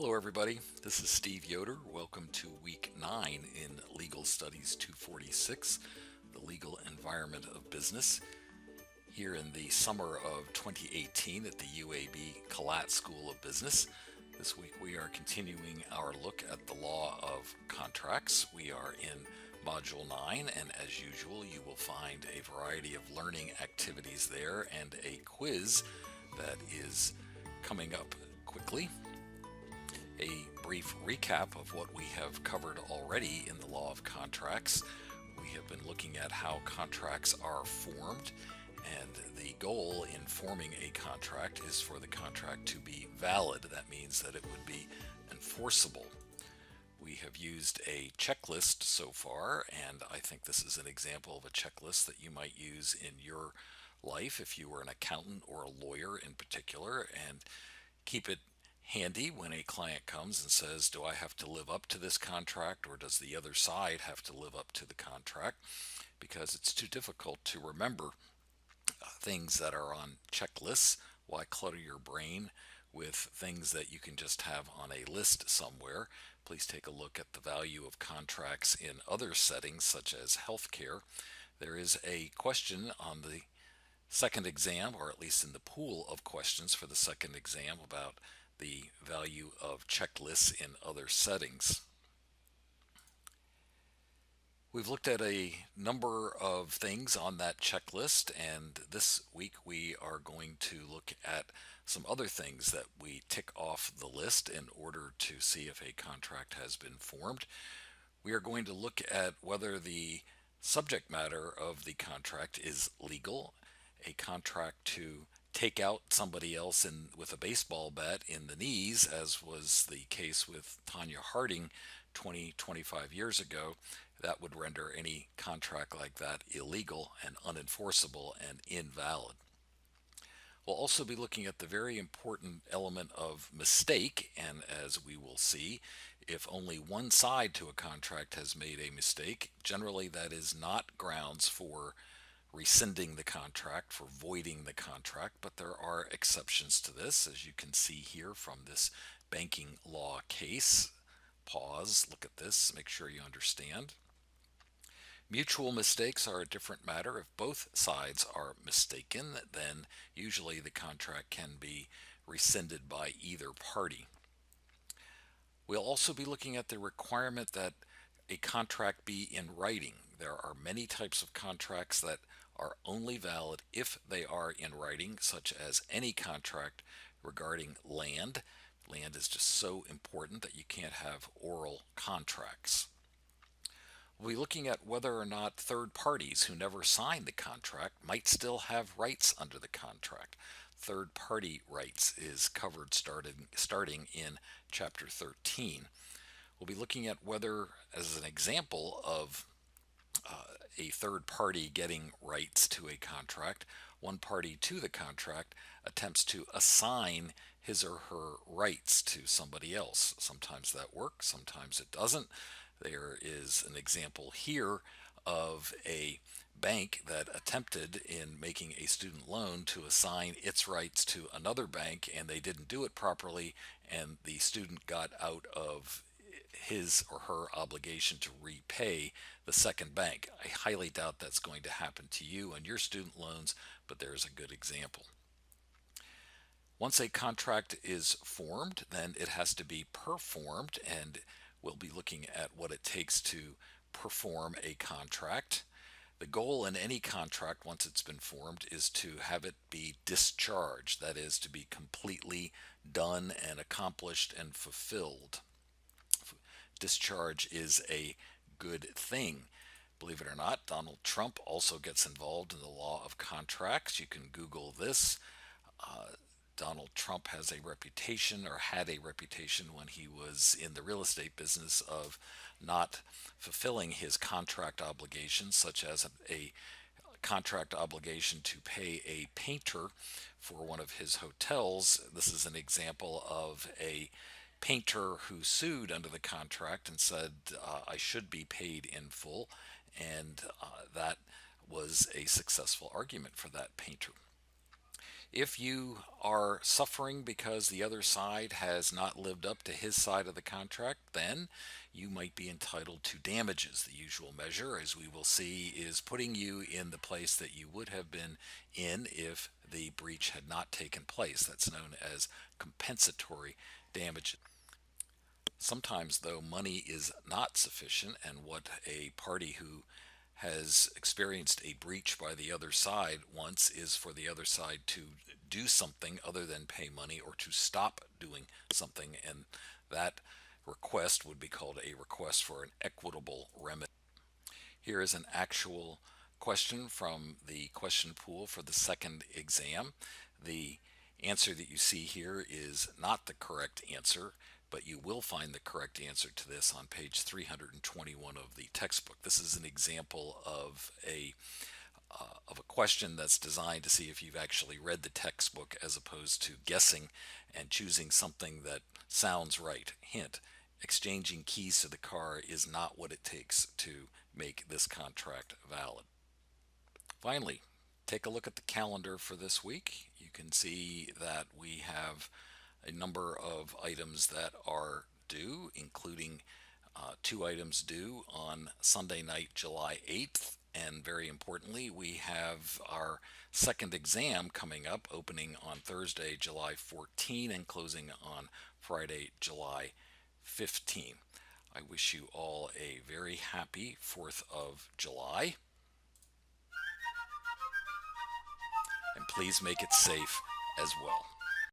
Hello, everybody. This is Steve Yoder. Welcome to week 9 in Legal Studies 246, the legal environment of business, here in the summer of 2018 at the UAB Collat School of Business. This week we are continuing our look at the law of contracts. We are in Module 9, and as usual, you will find a variety of learning activities there and a quiz that is coming up quickly. A brief recap of what we have covered already in the law of contracts. We have been looking at how contracts are formed, and the goal in forming a contract is for the contract to be valid. That means that it would be enforceable. We have used a checklist so far, and I think this is an example of a checklist that you might use in your life if you were an accountant or a lawyer in particular, and keep it handy when a client comes and says, do I have to live up to this contract, or does the other side have to live up to the contract? Because it's too difficult to remember things that are on checklists. Why clutter your brain with things that you can just have on a list somewhere? Please take a look at the value of contracts in other settings, such as healthcare. There is a question on the second exam, or at least in the pool of questions for the second exam, about the value of checklists in other settings. We've looked at a number of things on that checklist, and this week we are going to look at some other things that we tick off the list in order to see if a contract has been formed. We are going to look at whether the subject matter of the contract is legal. A contract to take out somebody else with a baseball bat in the knees, as was the case with Tanya Harding 25 years ago, that would render any contract like that illegal and unenforceable and invalid. We'll also be looking at the very important element of mistake, and as we will see, if only one side to a contract has made a mistake, generally that is not grounds for rescinding the contract, for voiding the contract, but there are exceptions to this, as you can see here from this banking law case. Pause, look at this, make sure you understand. Mutual mistakes are a different matter. If both sides are mistaken, then usually the contract can be rescinded by either party. We'll also be looking at the requirement that a contract be in writing. There are many types of contracts that are only valid if they are in writing, such as any contract regarding land. Land is just so important that you can't have oral contracts. We'll be looking at whether or not third parties who never signed the contract might still have rights under the contract. Third party rights is covered starting in Chapter 13. We'll be looking at whether, as an example of a third party getting rights to a contract, one party to the contract attempts to assign his or her rights to somebody else. Sometimes that works, sometimes it doesn't. There is an example here of a bank that attempted, in making a student loan, to assign its rights to another bank, and they didn't do it properly, and the student got out of his or her obligation to repay the second bank. I highly doubt that's going to happen to you and your student loans, but there's a good example. Once a contract is formed, then it has to be performed, and we'll be looking at what it takes to perform a contract. The goal in any contract, once it's been formed, is to have it be discharged. That is, to be completely done and accomplished and fulfilled. Discharge is a good thing. Believe it or not, Donald Trump also gets involved in the law of contracts. You can Google this. Donald Trump has a reputation, or had a reputation when he was in the real estate business, of not fulfilling his contract obligations, such as a contract obligation to pay a painter for one of his hotels. This is an example of a painter who sued under the contract and said, I should be paid in full, and that was a successful argument for that painter. If you are suffering because the other side has not lived up to his side of the contract, then you might be entitled to damages. The usual measure, as we will see, is putting you in the place that you would have been in if the breach had not taken place. That's known as compensatory damages. Sometimes, though, money is not sufficient, and what a party who has experienced a breach by the other side wants is for the other side to do something other than pay money, or to stop doing something, and that request would be called a request for an equitable remedy. Here is an actual question from the question pool for the second exam. The answer that you see here is not the correct answer, but you will find the correct answer to this on page 321 of the textbook. This is an example of a question that's designed to see if you've actually read the textbook, as opposed to guessing and choosing something that sounds right. Hint: exchanging keys to the car is not what it takes to make this contract valid. Finally, take a look at the calendar for this week. You can see that we have a number of items that are due, including two items due on Sunday night, July 8th. And very importantly, we have our second exam coming up, opening on Thursday, July 14, and closing on Friday, July 15. I wish you all a very happy 4th of July, and please make it safe as well.